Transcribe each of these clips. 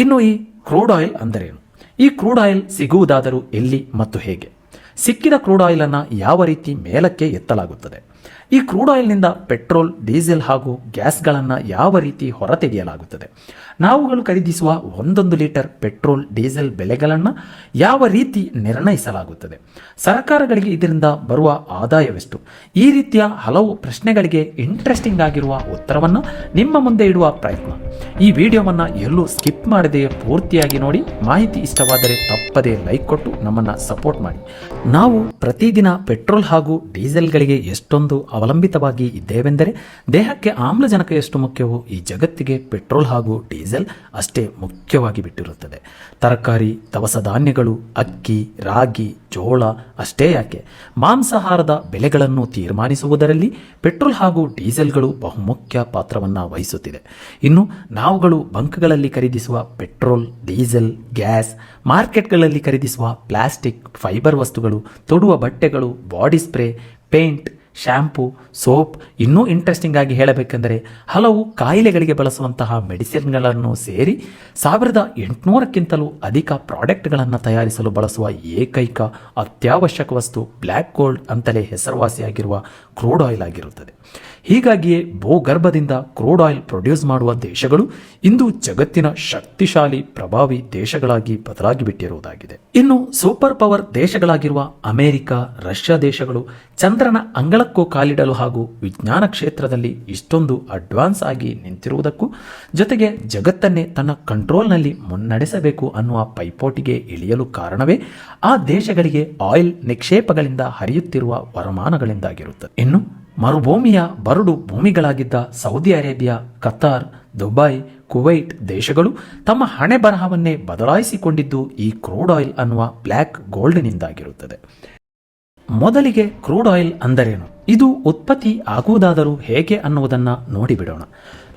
ಇನ್ನು ಈ crude oil ಅಂದರೇನು? ಈ ಕ್ರೂಡ್ ಆಯಿಲ್ ಸಿಗುವುದಾದರೂ ಎಲ್ಲಿ ಮತ್ತು ಹೇಗೆ? ಸಿಕ್ಕಿದ ಕ್ರೂಡ್ ಆಯಿಲ್ ಅನ್ನು ಯಾವ ರೀತಿ ಮೇಲಕ್ಕೆ ಎತ್ತಲಾಗುತ್ತದೆ? ಈ ಕ್ರೂಡ್ ಆಯಿಲ್ನಿಂದ ಪೆಟ್ರೋಲ್, ಡೀಸೆಲ್ ಹಾಗೂ ಗ್ಯಾಸ್ಗಳನ್ನು ಯಾವ ರೀತಿ ಹೊರತೆಗೆಯಲಾಗುತ್ತದೆ? ನಾವುಗಳು ಖರೀದಿಸುವ 1 ಲೀಟರ್ ಪೆಟ್ರೋಲ್, ಡೀಸೆಲ್ ಬೆಲೆಗಳನ್ನು ಯಾವ ರೀತಿ ನಿರ್ಣಯಿಸಲಾಗುತ್ತದೆ? ಸರ್ಕಾರಗಳಿಗೆ ಇದರಿಂದ ಬರುವ ಆದಾಯವೆಷ್ಟು? ಈ ರೀತಿಯ ಹಲವು ಪ್ರಶ್ನೆಗಳಿಗೆ ಇಂಟ್ರೆಸ್ಟಿಂಗ್ ಆಗಿರುವ ಉತ್ತರವನ್ನು ನಿಮ್ಮ ಮುಂದೆ ಇಡುವ ಪ್ರಯತ್ನ. ಈ ವಿಡಿಯೋವನ್ನು ಎಲ್ಲೂ ಸ್ಕಿಪ್ ಮಾಡದೆ ಪೂರ್ತಿಯಾಗಿ ನೋಡಿ. ಮಾಹಿತಿ ಇಷ್ಟವಾದರೆ ತಪ್ಪದೇ ಲೈಕ್ ಕೊಟ್ಟು ನಮ್ಮನ್ನು ಸಪೋರ್ಟ್ ಮಾಡಿ. ನಾವು ಪ್ರತಿದಿನ ಪೆಟ್ರೋಲ್ ಹಾಗೂ ಡೀಸೆಲ್ಗಳಿಗೆ ಎಷ್ಟೊಂದು ಅವಲಂಬಿತವಾಗಿ ಇದ್ದೇವೆಂದರೆ, ದೇಹಕ್ಕೆ ಆಮ್ಲಜನಕ ಎಷ್ಟು ಮುಖ್ಯವೋ ಈ ಜಗತ್ತಿಗೆ ಪೆಟ್ರೋಲ್ ಹಾಗೂ ಡೀಸೆಲ್ ಅಷ್ಟೇ ಮುಖ್ಯವಾಗಿ ಬಿಟ್ಟಿರುತ್ತದೆ. ತರಕಾರಿ, ದವಸ ಧಾನ್ಯಗಳು, ಅಕ್ಕಿ, ರಾಗಿ, ಜೋಳ ಅಷ್ಟೇ ಯಾಕೆ, ಮಾಂಸಾಹಾರದ ಬೆಲೆಗಳನ್ನು ತೀರ್ಮಾನಿಸುವುದರಲ್ಲಿ ಪೆಟ್ರೋಲ್ ಹಾಗೂ ಡೀಸೆಲ್ಗಳು ಬಹುಮುಖ್ಯ ಪಾತ್ರವನ್ನು ವಹಿಸುತ್ತಿದೆ. ಇನ್ನು ನಾವುಗಳು ಬಂಕ್ಗಳಲ್ಲಿ ಖರೀದಿಸುವ ಪೆಟ್ರೋಲ್, ಡೀಸೆಲ್, ಗ್ಯಾಸ್, ಮಾರ್ಕೆಟ್ಗಳಲ್ಲಿ ಖರೀದಿಸುವ ಪ್ಲಾಸ್ಟಿಕ್, ಫೈಬರ್ ವಸ್ತುಗಳು, ತೊಡುವ ಬಟ್ಟೆಗಳು, body spray, paint, shampoo, soap, ಇನ್ನೂ ಇಂಟ್ರೆಸ್ಟಿಂಗ್ ಆಗಿ ಹೇಳಬೇಕೆಂದರೆ ಹಲವು ಕಾಯಿಲೆಗಳಿಗೆ ಬಳಸುವಂತಹ ಮೆಡಿಸಿನ್ಗಳನ್ನು ಸೇರಿ 1800ಕ್ಕಿಂತಲೂ ಅಧಿಕ ಪ್ರಾಡಕ್ಟ್ಗಳನ್ನು ತಯಾರಿಸಲು ಬಳಸುವ ಏಕೈಕ ಅತ್ಯವಶ್ಯಕ ವಸ್ತು ಬ್ಲ್ಯಾಕ್ ಗೋಲ್ಡ್ ಅಂತಲೇ ಹೆಸರುವಾಸಿಯಾಗಿರುವ ಕ್ರೂಡ್ ಆಯಿಲ್ ಆಗಿರುತ್ತದೆ. ಹೀಗಾಗಿಯೇ ಭೂಗರ್ಭದಿಂದ ಕ್ರೂಡ್ ಆಯಿಲ್ ಪ್ರೊಡ್ಯೂಸ್ ಮಾಡುವ ದೇಶಗಳು ಇಂದು ಜಗತ್ತಿನ ಶಕ್ತಿಶಾಲಿ, ಪ್ರಭಾವಿ ದೇಶಗಳಾಗಿ ಬದಲಾಗಿ ಬಿಟ್ಟಿರುವುದಾಗಿದೆ. ಇನ್ನು ಸೂಪರ್ ಪವರ್ ದೇಶಗಳಾಗಿರುವ ಅಮೆರಿಕ, ರಷ್ಯಾ ದೇಶಗಳು ಚಂದ್ರನ ಅಂಗಳಕ್ಕೂ ಕಾಲಿಡಲು ಹಾಗೂ ವಿಜ್ಞಾನ ಕ್ಷೇತ್ರದಲ್ಲಿ ಇಷ್ಟೊಂದು ಅಡ್ವಾನ್ಸ್ ಆಗಿ ನಿಂತಿರುವುದಕ್ಕೂ ಜೊತೆಗೆ ಜಗತ್ತನ್ನೇ ತನ್ನ ಕಂಟ್ರೋಲ್ನಲ್ಲಿ ಮುನ್ನಡೆಸಬೇಕು ಅನ್ನುವ ಪೈಪೋಟಿಗೆ ಇಳಿಯಲು ಕಾರಣವೇ ಆ ದೇಶಗಳಿಗೆ ಆಯಿಲ್ ನಿಕ್ಷೇಪಗಳಿಂದ ಹರಿಯುತ್ತಿರುವ ವರಮಾನಗಳಿಂದಾಗಿರುತ್ತದೆ. ಇನ್ನು ಮರುಭೂಮಿಯ ಬರಡು ಭೂಮಿಗಳಾಗಿದ್ದ Saudi Arabia, Qatar, Dubai, Kuwait ದೇಶಗಳು ತಮ್ಮ ಹಣೆ ಬರಹವನ್ನೇ ಬದಲಾಯಿಸಿಕೊಂಡಿದ್ದು ಈ ಕ್ರೂಡ್ ಆಯಿಲ್ ಅನ್ನುವ ಬ್ಲ್ಯಾಕ್ ಗೋಲ್ಡ್ನಿಂದಾಗಿರುತ್ತದೆ. ಮೊದಲಿಗೆ ಕ್ರೂಡ್ ಆಯಿಲ್ ಅಂದರೇನು, ಇದು ಉತ್ಪತ್ತಿ ಆಗುವುದಾದರೂ ಹೇಗೆ ಅನ್ನುವುದನ್ನು ನೋಡಿಬಿಡೋಣ.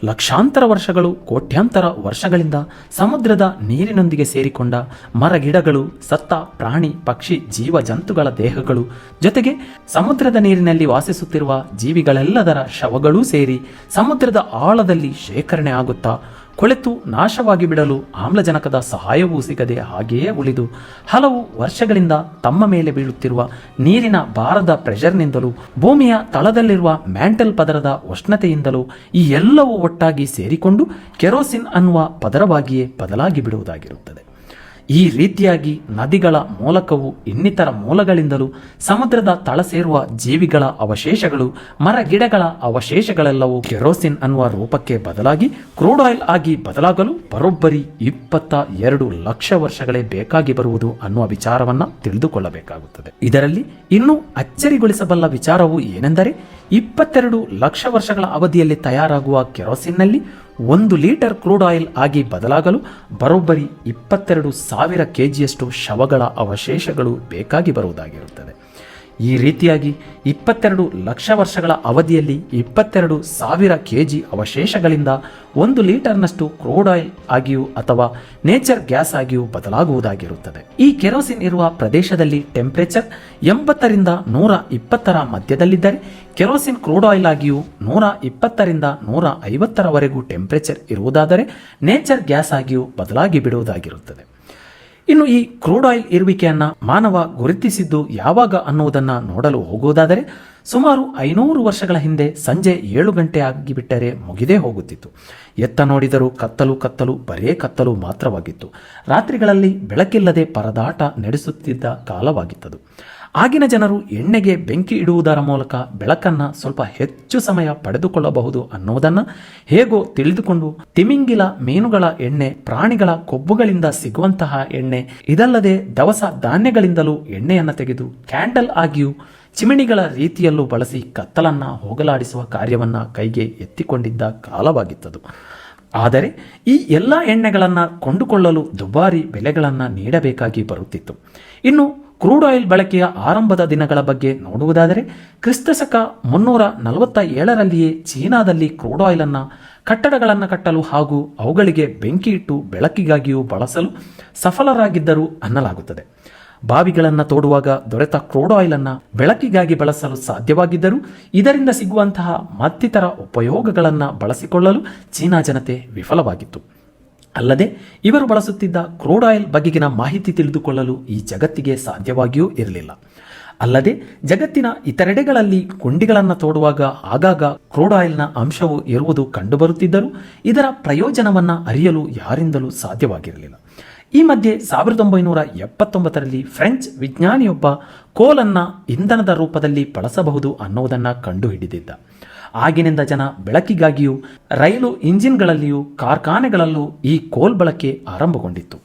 ಲಕ್ಷಾಂತರ ವರ್ಷಗಳು, ಕೋಟ್ಯಾಂತರ ವರ್ಷಗಳಿಂದ ಸಮುದ್ರದ ನೀರಿನೊಂದಿಗೆ ಸೇರಿಕೊಂಡ ಮರಗಿಡಗಳು, ಸತ್ತ ಪ್ರಾಣಿ ಪಕ್ಷಿ ಜೀವ ಜಂತುಗಳ ದೇಹಗಳು, ಜೊತೆಗೆ ಸಮುದ್ರದ ನೀರಿನಲ್ಲಿ ವಾಸಿಸುತ್ತಿರುವ ಜೀವಿಗಳೆಲ್ಲದರ ಶವಗಳೂ ಸೇರಿ ಸಮುದ್ರದ ಆಳದಲ್ಲಿ ಶೇಖರಣೆ ಆಗುತ್ತಾ ಕೊಳೆತು ನಾಶವಾಗಿ ಬಿಡಲು ಆಮ್ಲಜನಕದ ಸಹಾಯವೂ ಸಿಗದೆ ಹಾಗೆಯೇ ಉಳಿದು ಹಲವು ವರ್ಷಗಳಿಂದ ತಮ್ಮ ಮೇಲೆ ಬೀಳುತ್ತಿರುವ ನೀರಿನ ಭಾರದ ಪ್ರೆಷರ್ನಿಂದಲೂ ಭೂಮಿಯ ತಳದಲ್ಲಿರುವ ಮ್ಯಾಂಟಲ್ ಪದರದ ಉಷ್ಣತೆಯಿಂದಲೂ ಈ ಎಲ್ಲವೂ ಒಟ್ಟಾಗಿ ಸೇರಿಕೊಂಡು ಕೆರೋಸಿನ್ ಅನ್ನುವ ಪದರವಾಗಿಯೇ ಬದಲಾಗಿ ಬಿಡುವುದಾಗಿರುತ್ತದೆ. ಈ ರೀತಿಯಾಗಿ ನದಿಗಳ ಮೂಲಕವೂ ಇನ್ನಿತರ ಮೂಲಗಳಿಂದಲೂ ಸಮುದ್ರದ ತಳ ಸೇರುವ ಜೀವಿಗಳ ಅವಶೇಷಗಳು, ಮರ ಗಿಡಗಳ ಅವಶೇಷಗಳೆಲ್ಲವೂ ಕೆರೋಸಿನ್ ಅನ್ನುವ ರೂಪಕ್ಕೆ ಬದಲಾಗಿ ಕ್ರೂಡ್ ಆಯಿಲ್ ಆಗಿ ಬದಲಾಗಲು ಬರೋಬ್ಬರಿ 22 ಲಕ್ಷ ವರ್ಷಗಳೇ ಬೇಕಾಗಿ ಬರುವುದು ಅನ್ನುವ ವಿಚಾರವನ್ನು ತಿಳಿದುಕೊಳ್ಳಬೇಕಾಗುತ್ತದೆ. ಇದರಲ್ಲಿ ಇನ್ನೂ ಅಚ್ಚರಿಗೊಳಿಸಬಲ್ಲ ವಿಚಾರವು ಏನೆಂದರೆ 22 ಲಕ್ಷ ವರ್ಷಗಳ ಅವಧಿಯಲ್ಲಿ ತಯಾರಾಗುವ ಕೆರೋಸಿನ್ನಲ್ಲಿ 1 ಲೀಟರ್ ಕ್ರೂಡ್ ಆಯಿಲ್ ಆಗಿ ಬದಲಾಗಲು ಬರೋಬ್ಬರಿ 22,000 kgಯಷ್ಟು ಶವಗಳ ಅವಶೇಷಗಳು ಬೇಕಾಗಿ ಬರುವುದಾಗಿರುತ್ತದೆ. ಈ ರೀತಿಯಾಗಿ 22 ಲಕ್ಷ ವರ್ಷಗಳ ಅವಧಿಯಲ್ಲಿ 22,000 kg ಅವಶೇಷಗಳಿಂದ 1 ಲೀಟರ್ನಷ್ಟು ಕ್ರೂಡ್ ಆಯಿಲ್ ಆಗಿಯೂ ಅಥವಾ ನೇಚರ್ ಗ್ಯಾಸ್ ಆಗಿಯೂ ಬದಲಾಗುವುದಾಗಿರುತ್ತದೆ. ಈ ಕೆರೋಸಿನ್ ಇರುವ ಪ್ರದೇಶದಲ್ಲಿ ಟೆಂಪರೇಚರ್ 80ರಿಂದ 120ರ ಮಧ್ಯದಲ್ಲಿದ್ದರೆ ಕೆರೋಸಿನ್ ಕ್ರೂಡ್ ಆಯಿಲ್ ಆಗಿಯೂ 120ರಿಂದ 150ರವರೆಗೂ ಟೆಂಪರೇಚರ್ ಇರುವುದಾದರೆ ನೇಚರ್ ಗ್ಯಾಸ್ ಆಗಿಯೂ ಬದಲಾಗಿ ಬಿಡುವುದಾಗಿರುತ್ತದೆ. ಇನ್ನು ಈ ಕ್ರೂಡ್ ಆಯಿಲ್ ಇರುವಿಕೆಯನ್ನು ಮಾನವ ಗುರುತಿಸಿದ್ದು ಯಾವಾಗ ಅನ್ನುವುದನ್ನು ನೋಡಲು ಹೋಗುವುದಾದರೆ ಸುಮಾರು 500 ವರ್ಷಗಳ ಹಿಂದೆ ಸಂಜೆ 7 ಗಂಟೆ ಆಗಿಬಿಟ್ಟರೆ ಮುಗಿದೇ ಹೋಗುತ್ತಿತ್ತು. ಎತ್ತ ನೋಡಿದರೂ ಕತ್ತಲು ಕತ್ತಲು, ಬರೇ ಕತ್ತಲು ಮಾತ್ರವಾಗಿತ್ತು. ರಾತ್ರಿಗಳಲ್ಲಿ ಬೆಳಕಿಲ್ಲದೆ ಪರದಾಟ ನಡೆಸುತ್ತಿದ್ದ ಕಾಲವಾಗಿತ್ತದು. ಆಗಿನ ಜನರು ಎಣ್ಣೆಗೆ ಬೆಂಕಿ ಇಡುವುದರ ಮೂಲಕ ಬೆಳಕನ್ನು ಸ್ವಲ್ಪ ಹೆಚ್ಚು ಸಮಯ ಪಡೆದುಕೊಳ್ಳಬಹುದು ಅನ್ನುವುದನ್ನು ಹೇಗೋ ತಿಳಿದುಕೊಂಡು ತಿಮಿಂಗಿಲ ಮೀನುಗಳ ಎಣ್ಣೆ, ಪ್ರಾಣಿಗಳ ಕೊಬ್ಬುಗಳಿಂದ ಸಿಗುವಂತಹ ಎಣ್ಣೆ, ಇದಲ್ಲದೆ ದವಸ ಧಾನ್ಯಗಳಿಂದಲೂ ಎಣ್ಣೆಯನ್ನು ತೆಗೆದು ಕ್ಯಾಂಡಲ್ ಆಗಿಯೂ ಚಿಮಣಿಗಳ ರೀತಿಯಲ್ಲೂ ಬಳಸಿ ಕತ್ತಲನ್ನು ಹೋಗಲಾಡಿಸುವ ಕಾರ್ಯವನ್ನು ಕೈಗೆ ಎತ್ತಿಕೊಂಡಿದ್ದ ಕಾಲವಾಗಿತ್ತದು. ಆದರೆ ಈ ಎಲ್ಲ ಎಣ್ಣೆಗಳನ್ನು ಕೊಂಡುಕೊಳ್ಳಲು ದುಬಾರಿ ಬೆಲೆಗಳನ್ನು ನೀಡಬೇಕಾಗಿ ಬರುತ್ತಿತ್ತು. ಇನ್ನು ಕ್ರೂಡ್ ಆಯಿಲ್ ಬಳಕೆಯ ಆರಂಭದ ದಿನಗಳ ಬಗ್ಗೆ ನೋಡುವುದಾದರೆ ಕ್ರಿಸ್ತಶಕ 347ರಲ್ಲಿಯೇ ಚೀನಾದಲ್ಲಿ ಕ್ರೂಡ್ ಆಯಿಲನ್ನು ಕಟ್ಟಡಗಳನ್ನು ಕಟ್ಟಲು ಹಾಗೂ ಅವುಗಳಿಗೆ ಬೆಂಕಿ ಇಟ್ಟು ಬೆಳಕಿಗಾಗಿಯೂ ಬಳಸಲು ಸಫಲರಾಗಿದ್ದರು ಅನ್ನಲಾಗುತ್ತದೆ. ಬಾವಿಗಳನ್ನು ತೋಡುವಾಗ ದೊರೆತ ಕ್ರೂಡ್ ಆಯಿಲನ್ನು ಬೆಳಕಿಗಾಗಿ ಬಳಸಲು ಸಾಧ್ಯವಾಗಿದ್ದರೂ ಇದರಿಂದ ಸಿಗುವಂತಹ ಮತ್ತಿತರ ಉಪಯೋಗಗಳನ್ನು ಬಳಸಿಕೊಳ್ಳಲು ಚೀನಾ ಜನತೆ ವಿಫಲವಾಗಿತ್ತು. ಅಲ್ಲದೆ ಇವರು ಬಳಸುತ್ತಿದ್ದ ಕ್ರೂಡ್ ಆಯಿಲ್ ಬಗೆಗಿನ ಮಾಹಿತಿ ತಿಳಿದುಕೊಳ್ಳಲು ಈ ಜಗತ್ತಿಗೆ ಸಾಧ್ಯವಾಗಿಯೂ ಇರಲಿಲ್ಲ. ಅಲ್ಲದೆ ಜಗತ್ತಿನ ಇತರೆಡೆಗಳಲ್ಲಿ ಗುಂಡಿಗಳನ್ನು ತೋಡುವಾಗ ಆಗಾಗ ಕ್ರೂಡ್ ಆಯಿಲ್ನ ಅಂಶವು ಇರುವುದು ಕಂಡುಬರುತ್ತಿದ್ದರೂ ಇದರ ಪ್ರಯೋಜನವನ್ನು ಅರಿಯಲು ಯಾರಿಂದಲೂ ಸಾಧ್ಯವಾಗಿರಲಿಲ್ಲ. ಈ ಮಧ್ಯೆ 1979ರಲ್ಲಿ ಫ್ರೆಂಚ್ ವಿಜ್ಞಾನಿಯೊಬ್ಬ ಕೋಲನ್ನು ಇಂಧನದ ರೂಪದಲ್ಲಿ ಬಳಸಬಹುದು ಅನ್ನುವುದನ್ನು ಕಂಡುಹಿಡಿದಿದ್ದ. ಆಗಿನಿಂದ ಜನ ಬೆಳಕಿಗಾಗಿಯೂ ರೈಲು ಇಂಜಿನ್ಗಳಲ್ಲಿಯೂ ಕಾರ್ಖಾನೆಗಳಲ್ಲೂ ಈ ಕೋಲ್ ಬಳಕೆ ಆರಂಭಗೊಂಡಿತ್ತು.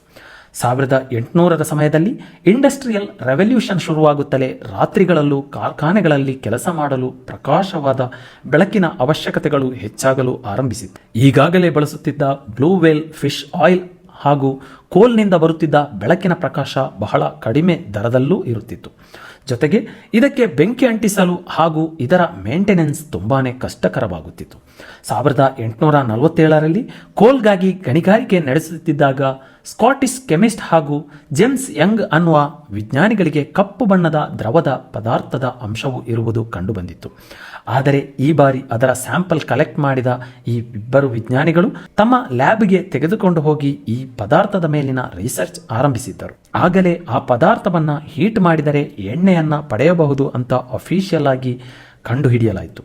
1800ರ ಸಮಯದಲ್ಲಿ ಇಂಡಸ್ಟ್ರಿಯಲ್ ರೆವಲ್ಯೂಷನ್ ಶುರುವಾಗುತ್ತಲೇ ರಾತ್ರಿಗಳಲ್ಲೂ ಕಾರ್ಖಾನೆಗಳಲ್ಲಿ ಕೆಲಸ ಮಾಡಲು ಪ್ರಕಾಶವಾದ ಬೆಳಕಿನ ಅವಶ್ಯಕತೆಗಳು ಹೆಚ್ಚಾಗಲು ಆರಂಭಿಸಿತು. ಈಗಾಗಲೇ ಬಳಸುತ್ತಿದ್ದ ಬ್ಲೂ ವೇಲ್ ಫಿಶ್ ಆಯಿಲ್ ಹಾಗೂ ಕೋಲ್ನಿಂದ ಬರುತ್ತಿದ್ದ ಬೆಳಕಿನ ಪ್ರಕಾಶ ಬಹಳ ಕಡಿಮೆ ದರದಲ್ಲೂ ಇರುತ್ತಿತ್ತು. ಜೊತೆಗೆ ಇದಕ್ಕೆ ಬೆಂಕಿ ಅಂಟಿಸಲು ಹಾಗೂ ಇದರ ಮೇಂಟೆನೆನ್ಸ್ ತುಂಬಾನೇ ಕಷ್ಟಕರವಾಗುತ್ತಿತ್ತು. 1847ರಲ್ಲಿ ಕೋಲ್ಗಾಗಿ ಗಣಿಗಾರಿಕೆ ನಡೆಸುತ್ತಿದ್ದಾಗ ಸ್ಕಾಟಿಷ್ ಕೆಮಿಸ್ಟ್ ಹಾಗೂ ಜೇಮ್ಸ್ ಯಂಗ್ ಅನ್ನುವ ವಿಜ್ಞಾನಿಗಳಿಗೆ ಕಪ್ಪು ಬಣ್ಣದ ದ್ರವದ ಪದಾರ್ಥದ ಅಂಶವು ಇರುವುದು ಕಂಡುಬಂದಿತ್ತು. ಆದರೆ ಈ ಬಾರಿ ಅದರ ಸ್ಯಾಂಪಲ್ ಕಲೆಕ್ಟ್ ಮಾಡಿದ ಈ ಇಬ್ಬರು ವಿಜ್ಞಾನಿಗಳು ತಮ್ಮ ಲ್ಯಾಬ್ಗೆ ತೆಗೆದುಕೊಂಡು ಹೋಗಿ ಈ ಪದಾರ್ಥದ ಮೇಲಿನ ರಿಸರ್ಚ್ ಆರಂಭಿಸಿದ್ದರು. ಆಗಲೇ ಆ ಪದಾರ್ಥವನ್ನು ಹೀಟ್ ಮಾಡಿದರೆ ಎಣ್ಣೆಯನ್ನು ಪಡೆಯಬಹುದು ಅಂತ ಅಫಿಷಿಯಲ್ ಆಗಿ ಕಂಡುಹಿಡಿಯಲಾಯಿತು.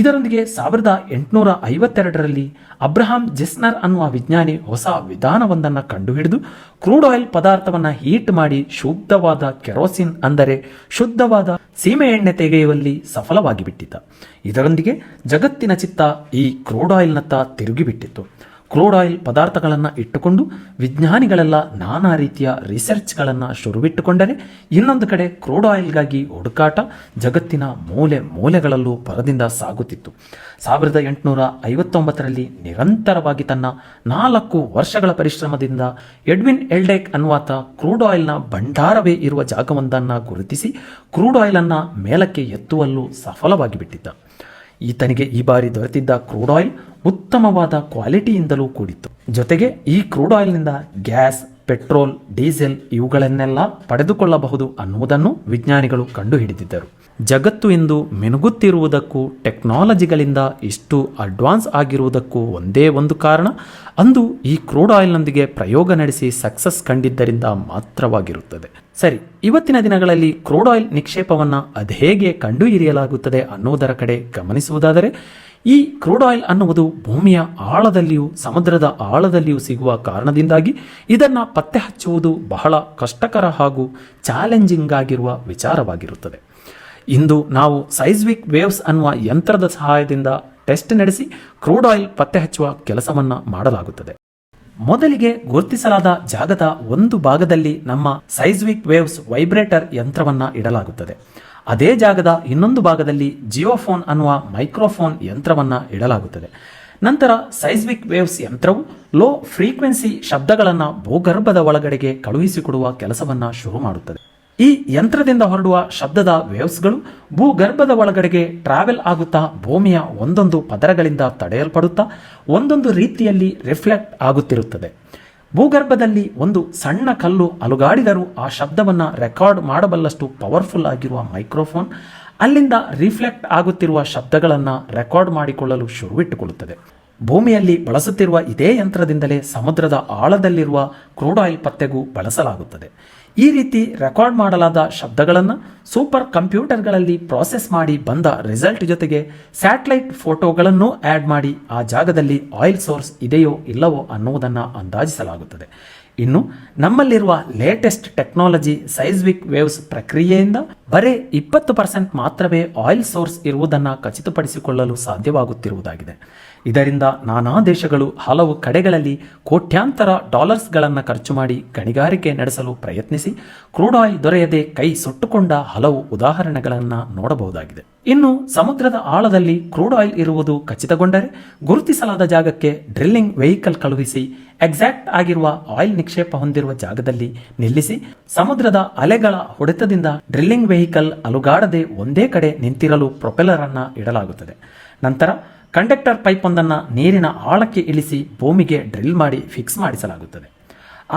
ಇದರೊಂದಿಗೆ 1852ರಲ್ಲಿ ಅಬ್ರಹಾಂ ಜೆಸ್ನರ್ ಅನ್ನುವ ವಿಜ್ಞಾನಿ ಹೊಸ ವಿಧಾನವೊಂದನ್ನು ಕಂಡುಹಿಡಿದು ಕ್ರೂಡ್ ಆಯಿಲ್ ಪದಾರ್ಥವನ್ನು ಹೀಟ್ ಮಾಡಿ ಶುದ್ಧವಾದ ಕೆರೋಸಿನ್ ಅಂದರೆ ಶುದ್ಧವಾದ ಸೀಮೆ ಎಣ್ಣೆ ತೆಗೆಯುವಲ್ಲಿ ಸಫಲವಾಗಿ ಬಿಟ್ಟಿದ್ದ. ಇದರೊಂದಿಗೆ ಜಗತ್ತಿನ ಚಿತ್ತ ಈ ಕ್ರೂಡ್ ಆಯಿಲ್ನತ್ತ ತಿರುಗಿಬಿಟ್ಟಿತ್ತು. ಕ್ರೂಡ್ ಆಯಿಲ್ ಪದಾರ್ಥಗಳನ್ನು ಇಟ್ಟುಕೊಂಡು ವಿಜ್ಞಾನಿಗಳೆಲ್ಲ ನಾನಾ ರೀತಿಯ ರಿಸರ್ಚ್ಗಳನ್ನು ಶುರುವಿಟ್ಟುಕೊಂಡರೆ, ಇನ್ನೊಂದು ಕಡೆ ಕ್ರೂಡ್ ಆಯಿಲ್ಗಾಗಿ ಹುಡುಕಾಟ ಜಗತ್ತಿನ ಮೂಲೆ ಮೂಲೆಗಳಲ್ಲೂ ಭರದಿಂದ ಸಾಗುತ್ತಿತ್ತು. 1859ರಲ್ಲಿ ನಿರಂತರವಾಗಿ ತನ್ನ 4 ವರ್ಷಗಳ ಪರಿಶ್ರಮದಿಂದ ಎಡ್ವಿನ್ ಎಲ್ಡೆಕ್ ಅನ್ನುವಾತ ಕ್ರೂಡ್ ಆಯಿಲ್ನ ಭಂಡಾರವೇ ಇರುವ ಜಾಗವೊಂದನ್ನು ಗುರುತಿಸಿ ಕ್ರೂಡ್ ಆಯಿಲನ್ನು ಮೇಲಕ್ಕೆ ಎತ್ತುವಲ್ಲೂ ಸಫಲವಾಗಿ ಬಿಟ್ಟಿದ್ದ. ಈತನಿಗೆ ಈ ಬಾರಿ ದೊರೆತಿದ್ದ ಕ್ರೂಡ್ ಆಯಿಲ್ ಉತ್ತಮವಾದ ಕ್ವಾಲಿಟಿಯಿಂದಲೂ ಕೂಡಿತ್ತು. ಜೊತೆಗೆ ಈ ಕ್ರೂಡ್ ಆಯಿಲ್ನಿಂದ ಗ್ಯಾಸ್, ಪೆಟ್ರೋಲ್, ಡೀಸೆಲ್ ಇವುಗಳನ್ನೆಲ್ಲ ಪಡೆದುಕೊಳ್ಳಬಹುದು ಅನ್ನುವುದನ್ನು ವಿಜ್ಞಾನಿಗಳು ಕಂಡುಹಿಡಿದಿದ್ದರು. ಜಗತ್ತು ಇಂದು ಮಿನುಗುತ್ತಿರುವುದಕ್ಕೂ ಟೆಕ್ನಾಲಜಿಗಳಿಂದ ಇಷ್ಟು ಅಡ್ವಾನ್ಸ್ ಆಗಿರುವುದಕ್ಕೂ ಒಂದೇ ಒಂದು ಕಾರಣ, ಅಂದು ಈ ಕ್ರೂಡ್ ಆಯಿಲ್ನೊಂದಿಗೆ ಪ್ರಯೋಗ ನಡೆಸಿ ಸಕ್ಸಸ್ ಕಂಡಿದ್ದರಿಂದ ಮಾತ್ರವಾಗಿರುತ್ತದೆ. ಸರಿ, ಇವತ್ತಿನ ದಿನಗಳಲ್ಲಿ ಕ್ರೂಡ್ ಆಯಿಲ್ ನಿಕ್ಷೇಪವನ್ನು ಅದೇಗೆ ಕಂಡುಹಿಡಿಯಲಾಗುತ್ತದೆ ಅನ್ನುವುದರ ಕಡೆ ಗಮನಿಸುವುದಾದರೆ, ಈ ಕ್ರೂಡ್ ಆಯಿಲ್ ಅನ್ನುವುದು ಭೂಮಿಯ ಆಳದಲ್ಲಿಯೂ ಸಮುದ್ರದ ಆಳದಲ್ಲಿಯೂ ಸಿಗುವ ಕಾರಣದಿಂದಾಗಿ ಇದನ್ನು ಪತ್ತೆ ಹಚ್ಚುವುದು ಬಹಳ ಕಷ್ಟಕರ ಹಾಗೂ ಚಾಲೆಂಜಿಂಗ್ ಆಗಿರುವ ವಿಚಾರವಾಗಿರುತ್ತದೆ. ಇಂದು ನಾವು ಸೈಸ್ಮಿಕ್ ವೇವ್ಸ್ ಅನ್ನುವ ಯಂತ್ರದ ಸಹಾಯದಿಂದ ಟೆಸ್ಟ್ ನಡೆಸಿ ಕ್ರೂಡ್ ಆಯಿಲ್ ಪತ್ತೆ ಹಚ್ಚುವ ಕೆಲಸವನ್ನು ಮಾಡಲಾಗುತ್ತದೆ. ಮೊದಲಿಗೆ ಗುರುತಿಸಲಾದ ಜಾಗದ ಒಂದು ಭಾಗದಲ್ಲಿ ನಮ್ಮ ಸೈಸ್ಮಿಕ್ ವೇವ್ಸ್ ವೈಬ್ರೇಟರ್ ಯಂತ್ರವನ್ನು ಇಡಲಾಗುತ್ತದೆ. ಅದೇ ಜಾಗದ ಇನ್ನೊಂದು ಭಾಗದಲ್ಲಿ ಜಿಯೋಫೋನ್ ಅನ್ನುವ ಮೈಕ್ರೋಫೋನ್ ಯಂತ್ರವನ್ನು ಇಡಲಾಗುತ್ತದೆ. ನಂತರ ಸೈಸ್ಮಿಕ್ ವೇವ್ಸ್ ಯಂತ್ರವು ಲೋ ಫ್ರೀಕ್ವೆನ್ಸಿ ಶಬ್ದಗಳನ್ನು ಭೂಗರ್ಭದ ಒಳಗಡೆಗೆ ಕಳುಹಿಸಿಕೊಡುವ ಕೆಲಸವನ್ನು ಶುರು ಮಾಡುತ್ತದೆ. ಈ ಯಂತ್ರದಿಂದ ಹೊರಡುವ ಶಬ್ದದ ವೇವ್ಸ್ಗಳು ಭೂಗರ್ಭದ ಒಳಗಡೆಗೆ ಟ್ರಾವೆಲ್ ಆಗುತ್ತಾ ಭೂಮಿಯ ಒಂದೊಂದು ಪದರಗಳಿಂದ ತಡೆಯಲ್ಪಡುತ್ತಾ ಒಂದೊಂದು ರೀತಿಯಲ್ಲಿ ರಿಫ್ಲೆಕ್ಟ್ ಆಗುತ್ತಿರುತ್ತದೆ. ಭೂಗರ್ಭದಲ್ಲಿ ಒಂದು ಸಣ್ಣ ಕಲ್ಲು ಅಲುಗಾಡಿದರೂ ಆ ಶಬ್ದವನ್ನು ರೆಕಾರ್ಡ್ ಮಾಡಬಲ್ಲಷ್ಟು ಪವರ್ಫುಲ್ ಆಗಿರುವ ಮೈಕ್ರೋಫೋನ್ ಅಲ್ಲಿಂದ ರಿಫ್ಲೆಕ್ಟ್ ಆಗುತ್ತಿರುವ ಶಬ್ದಗಳನ್ನು ರೆಕಾರ್ಡ್ ಮಾಡಿಕೊಳ್ಳಲು ಶುರುವಿಟ್ಟುಕೊಳ್ಳುತ್ತದೆ. ಭೂಮಿಯಲ್ಲಿ ಬಳಸುತ್ತಿರುವ ಇದೇ ಯಂತ್ರದಿಂದಲೇ ಸಮುದ್ರದ ಆಳದಲ್ಲಿರುವ ಕ್ರೂಡ್ ಆಯಿಲ್ ಪತ್ತೆಗೂ ಬಳಸಲಾಗುತ್ತದೆ. ಈ ರೀತಿ ರೆಕಾರ್ಡ್ ಮಾಡಲಾದ ಶಬ್ದಗಳನ್ನು ಸೂಪರ್ ಕಂಪ್ಯೂಟರ್ಗಳಲ್ಲಿ ಪ್ರಾಸೆಸ್ ಮಾಡಿ ಬಂದ ರಿಸಲ್ಟ್ ಜೊತೆಗೆ ಸ್ಯಾಟಲೈಟ್ ಫೋಟೋಗಳನ್ನು ಆ್ಯಡ್ ಮಾಡಿ ಆ ಜಾಗದಲ್ಲಿ ಆಯಿಲ್ ಸೋರ್ಸ್ ಇದೆಯೋ ಇಲ್ಲವೋ ಅನ್ನುವುದನ್ನು ಅಂದಾಜಿಸಲಾಗುತ್ತದೆ. ಇನ್ನು ನಮ್ಮಲ್ಲಿರುವ ಲೇಟೆಸ್ಟ್ ಟೆಕ್ನಾಲಜಿ ಸೈಸ್ಮಿಕ್ ವೇವ್ಸ್ ಪ್ರಕ್ರಿಯೆಯಿಂದ ಬರೀ 20% ಮಾತ್ರವೇ ಆಯಿಲ್ ಸೋರ್ಸ್ ಇರುವುದನ್ನು ಖಚಿತಪಡಿಸಿಕೊಳ್ಳಲು ಸಾಧ್ಯವಾಗುತ್ತಿರುವುದಾಗಿದೆ. ಇದರಿಂದ ನಾನಾ ದೇಶಗಳು ಹಲವು ಕಡೆಗಳಲ್ಲಿ ಕೋಟ್ಯಾಂತರ ಡಾಲರ್ಸ್ಗಳನ್ನು ಖರ್ಚು ಮಾಡಿ ಗಣಿಗಾರಿಕೆ ನಡೆಸಲು ಪ್ರಯತ್ನಿಸಿ ಕ್ರೂಡ್ ಆಯಿಲ್ ದೊರೆಯದೆ ಕೈ ಸುಟ್ಟುಕೊಂಡ ಹಲವು ಉದಾಹರಣೆಗಳನ್ನು ನೋಡಬಹುದಾಗಿದೆ. ಇನ್ನು ಸಮುದ್ರದ ಆಳದಲ್ಲಿ ಕ್ರೂಡ್ ಆಯಿಲ್ ಇರುವುದು ಖಚಿತಗೊಂಡರೆ ಗುರುತಿಸಲಾದ ಜಾಗಕ್ಕೆ ಡ್ರಿಲ್ಲಿಂಗ್ ವೆಹಿಕಲ್ ಕಳುಹಿಸಿ ಎಕ್ಸಾಕ್ಟ್ ಆಗಿರುವ ಆಯಿಲ್ ನಿಕ್ಷೇಪ ಹೊಂದಿರುವ ಜಾಗದಲ್ಲಿ ನಿಲ್ಲಿಸಿ ಸಮುದ್ರದ ಅಲೆಗಳ ಹೊಡೆತದಿಂದ ಡ್ರಿಲ್ಲಿಂಗ್ ವೆಹಿಕಲ್ ಅಲುಗಾಡದೆ ಒಂದೇ ಕಡೆ ನಿಂತಿರಲು ಪ್ರೊಪೆಲ್ಲರ್ ಅನ್ನು ಇಡಲಾಗುತ್ತದೆ. ನಂತರ ಕಂಡಕ್ಟರ್ ಪೈಪ್ ಒಂದನ್ನು ನೀರಿನ ಆಳಕ್ಕೆ ಇಳಿಸಿ ಭೂಮಿಗೆ ಡ್ರಿಲ್ ಮಾಡಿ ಫಿಕ್ಸ್ ಮಾಡಿಸಲಾಗುತ್ತದೆ.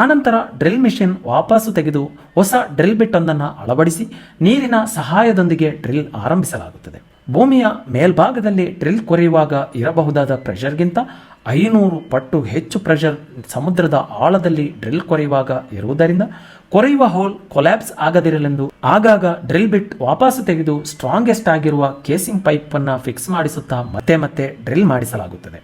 ಆನಂತರ ಡ್ರಿಲ್ ಮಿಷಿನ್ ವಾಪಸ್ಸು ತೆಗೆದು ಹೊಸ ಡ್ರಿಲ್ ಬಿಟ್ ಒಂದನ್ನು ಅಳವಡಿಸಿ ನೀರಿನ ಸಹಾಯದೊಂದಿಗೆ ಡ್ರಿಲ್ ಆರಂಭಿಸಲಾಗುತ್ತದೆ. ಭೂಮಿಯ ಮೇಲ್ಭಾಗದಲ್ಲಿ ಡ್ರಿಲ್ ಕೊರೆಯುವಾಗ ಇರಬಹುದಾದ ಪ್ರೆಷರ್ಗಿಂತ 500 ಪಟ್ಟು ಹೆಚ್ಚು ಪ್ರೆಷರ್ ಸಮುದ್ರದ ಆಳದಲ್ಲಿ ಡ್ರಿಲ್ ಕೊರೆಯುವಾಗ ಇರುವುದರಿಂದ ಕೊರೆಯುವ ಹೋಲ್ ಕೊಲ್ಯಾಪ್ಸ್ ಆಗದಿರಲೆಂದು ಆಗಾಗ ಡ್ರಿಲ್ ಬಿಟ್ ವಾಪಸ್ಸು ತೆಗೆದು ಸ್ಟ್ರಾಂಗೆಸ್ಟ್ ಆಗಿರುವ ಕೇಸಿಂಗ್ ಪೈಪ್ ಅನ್ನು ಫಿಕ್ಸ್ ಮಾಡಿಸುತ್ತಾ ಮತ್ತೆ ಮತ್ತೆ ಡ್ರಿಲ್ ಮಾಡಿಸಲಾಗುತ್ತದೆ.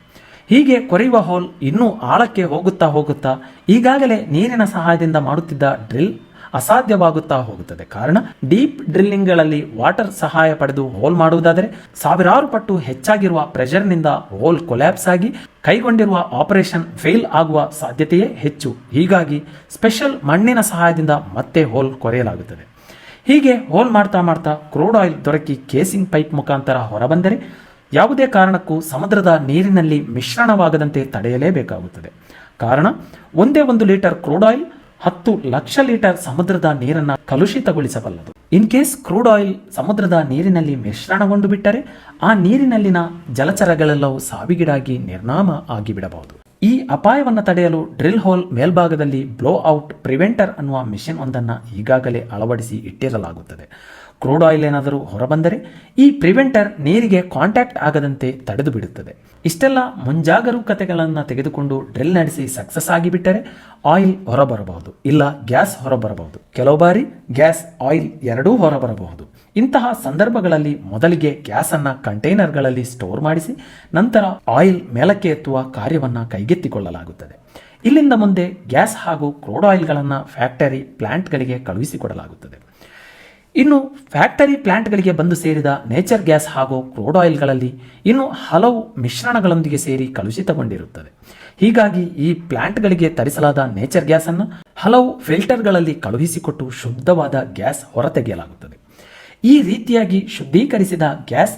ಹೀಗೆ ಕೊರೆಯುವ ಹೋಲ್ ಇನ್ನೂ ಆಳಕ್ಕೆ ಹೋಗುತ್ತಾ ಈಗಾಗಲೇ ನೀರಿನ ಸಹಾಯದಿಂದ ಮಾಡುತ್ತಿದ್ದ ಡ್ರಿಲ್ ಅಸಾಧ್ಯವಾಗುತ್ತಾ ಹೋಗುತ್ತದೆ. ಕಾರಣ ಡೀಪ್ ಡ್ರಿಲ್ಲಿಂಗ್ಗಳಲ್ಲಿ ವಾಟರ್ ಸಹಾಯ ಪಡೆದು ಹೋಲ್ ಮಾಡುವುದಾದರೆ ಸಾವಿರಾರು ಪಟ್ಟು ಹೆಚ್ಚಾಗಿರುವ ಪ್ರೆಷರ್ನಿಂದ ಹೋಲ್ ಕೊಲ್ಯಾಪ್ಸ್ ಆಗಿ ಕೈಗೊಂಡಿರುವ ಆಪರೇಷನ್ ಫೇಲ್ ಆಗುವ ಸಾಧ್ಯತೆಯೇ ಹೆಚ್ಚು. ಹೀಗಾಗಿ ಸ್ಪೆಷಲ್ ಮಣ್ಣಿನ ಸಹಾಯದಿಂದ ಮತ್ತೆ ಹೋಲ್ ಕೊರೆಯಲಾಗುತ್ತದೆ. ಹೀಗೆ ಹೋಲ್ ಮಾಡ್ತಾ ಕ್ರೂಡ್ ಆಯಿಲ್ ದೊರಕಿ ಕೇಸಿಂಗ್ ಪೈಪ್ ಮುಖಾಂತರ ಹೊರಬಂದರೆ ಯಾವುದೇ ಕಾರಣಕ್ಕೂ ಸಮುದ್ರದ ನೀರಿನಲ್ಲಿ ಮಿಶ್ರಣವಾಗದಂತೆ ತಡೆಯಲೇಬೇಕಾಗುತ್ತದೆ. ಕಾರಣ ಒಂದೇ 1 litre crude oil 10 lakh litre ಸಮುದ್ರದ ನೀರನ್ನು ಕಲುಷಿತಗೊಳಿಸಬಲ್ಲದು. ಇನ್ ಕೇಸ್ ಕ್ರೂಡ್ ಆಯಿಲ್ ಸಮುದ್ರದ ನೀರಿನಲ್ಲಿ ಮಿಶ್ರಣಗೊಂಡು ಬಿಟ್ಟರೆ ಆ ನೀರಿನಲ್ಲಿನ ಜಲಚರಗಳೆಲ್ಲವೂ ಸಾವಿಗೀಡಾಗಿ ನಿರ್ನಾಮ ಆಗಿಬಿಡಬಹುದು. ಈ ಅಪಾಯವನ್ನು ತಡೆಯಲು ಡ್ರಿಲ್ ಹೋಲ್ ಮೇಲ್ಭಾಗದಲ್ಲಿ ಬ್ಲೋ ಔಟ್ ಪ್ರಿವೆಂಟರ್ ಅನ್ನುವ ಮಿಷನ್ ಒಂದನ್ನು ಈಗಾಗಲೇ ಅಳವಡಿಸಿ ಇಟ್ಟಿರಲಾಗುತ್ತದೆ. ಕ್ರೂಡ್ ಆಯಿಲ್ ಏನಾದರೂ ಹೊರಬಂದರೆ ಈ ಪ್ರಿವೆಂಟರ್ ನೀರಿಗೆ ಕಾಂಟ್ಯಾಕ್ಟ್ ಆಗದಂತೆ ತಡೆದು ಬಿಡುತ್ತದೆ. ಇಷ್ಟೆಲ್ಲ ಮುಂಜಾಗರೂಕತೆಗಳನ್ನು ತೆಗೆದುಕೊಂಡು ಡ್ರಿಲ್ ನಡೆಸಿ ಸಕ್ಸಸ್ ಆಗಿಬಿಟ್ಟರೆ ಆಯಿಲ್ ಹೊರಬರಬಹುದು, ಇಲ್ಲ ಗ್ಯಾಸ್ ಹೊರಬರಬಹುದು. ಕೆಲವು ಬಾರಿ ಗ್ಯಾಸ್ ಆಯಿಲ್ ಎರಡೂ ಹೊರಬರಬಹುದು. ಇಂತಹ ಸಂದರ್ಭಗಳಲ್ಲಿ ಮೊದಲಿಗೆ ಗ್ಯಾಸ್ ಅನ್ನ ಕಂಟೈನರ್ಗಳಲ್ಲಿ ಸ್ಟೋರ್ ಮಾಡಿಸಿ ನಂತರ ಆಯಿಲ್ ಮೇಲಕ್ಕೆ ಎತ್ತುವ ಕಾರ್ಯವನ್ನು ಕೈಗೆತ್ತಿಕೊಳ್ಳಲಾಗುತ್ತದೆ. ಇಲ್ಲಿಂದ ಮುಂದೆ ಗ್ಯಾಸ್ ಹಾಗೂ ಕ್ರೂಡ್ ಆಯಿಲ್ಗಳನ್ನು ಫ್ಯಾಕ್ಟರಿ ಪ್ಲಾಂಟ್ಗಳಿಗೆ ಕಳುಹಿಸಿಕೊಡಲಾಗುತ್ತದೆ. ಇನ್ನು ಫ್ಯಾಕ್ಟರಿ ಪ್ಲಾಂಟ್ಗಳಿಗೆ ಬಂದು ಸೇರಿದ ನೇಚರ್ ಗ್ಯಾಸ್ ಹಾಗೂ ಕ್ರೂಡ್ ಆಯಿಲ್ಗಳಲ್ಲಿ ಇನ್ನು ಹಲವು ಮಿಶ್ರಣಗಳೊಂದಿಗೆ ಸೇರಿ ಕಲುಷಿತಗೊಂಡಿರುತ್ತದೆ. ಹೀಗಾಗಿ ಈ ಪ್ಲಾಂಟ್ಗಳಿಗೆ ತರಿಸಲಾದ ನೇಚರ್ ಗ್ಯಾಸ್ ಅನ್ನು ಹಲವು ಫಿಲ್ಟರ್ಗಳಲ್ಲಿ ಕಳುಹಿಸಿಕೊಟ್ಟು ಶುದ್ಧವಾದ ಗ್ಯಾಸ್ ಹೊರತೆಗೆಯಲಾಗುತ್ತದೆ. ಈ ರೀತಿಯಾಗಿ ಶುದ್ಧೀಕರಿಸಿದ ಗ್ಯಾಸ್